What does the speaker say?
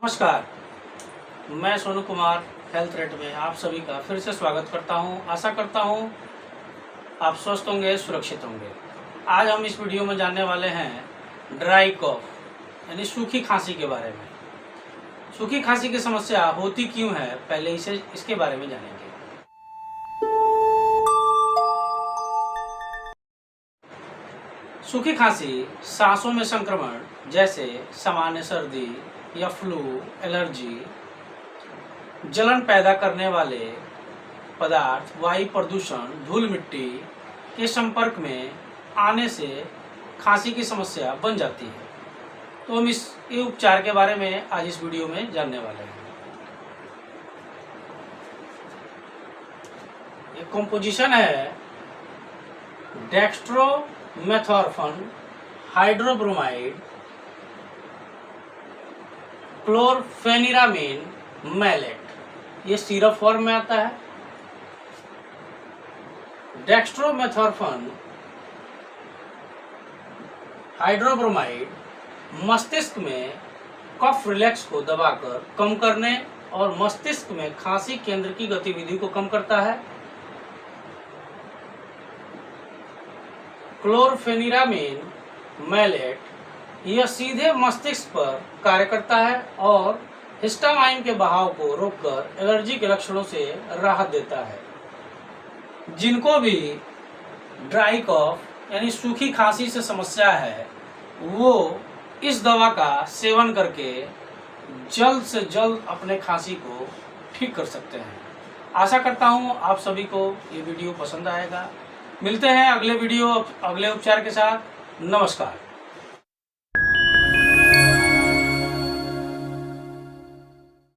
नमस्कार, मैं Sonu Kumar health rate में आप सभी का फिर से स्वागत करता हूं। आशा करता हूं आप स्वस्थ होंगे, सुरक्षित होंगे। आज हम इस वीडियो में जानने वाले हैं ड्राई कॉफ यानी सूखी खांसी के बारे में। सूखी खांसी की समस्या होती क्यों है, पहले इसके बारे में जानेंगे। सूखी खांसी सांसों में संक्रमण जैसे सामान्य सर्दी या फ्लू, एलर्जी, जलन पैदा करने वाले पदार्थ, वायु प्रदूषण, धूल मिट्टी के संपर्क में आने से खांसी की समस्या बन जाती है। तो हम ये उपचार के बारे में आज इस वीडियो में जानने वाले हैं। ये कंपोजिशन है डेक्स्ट्रोमेथोर्फन, हाइड्रोब्रोमाइड, क्लोरफेनिरामिन, मैलेट। ये सिरप फॉर्म में आता है। डेक्स्ट्रोमेथोर्फन, हाइड्रोब्रोमाइड मस्तिष्क में कफ रिलैक्स को दबाकर कम करने और मस्तिष्क में खांसी केंद्र की गतिविधि को कम करता है। क्लोरफेनिरामिन, मैलेट यह सीधे मस्तिष्क पर कार्य करता है और हिस्टामाइन के बहाव को रोककर एलर्जी के लक्षणों से राहत देता है। जिनको भी ड्राई कॉफ यानी सूखी खांसी से समस्या है, वो इस दवा का सेवन करके जल्द से जल्द अपने खांसी को ठीक कर सकते हैं। आशा करता हूँ आप सभी को ये वीडियो पसंद आएगा। मिलते हैं अगले उपचार के साथ। नमस्कार।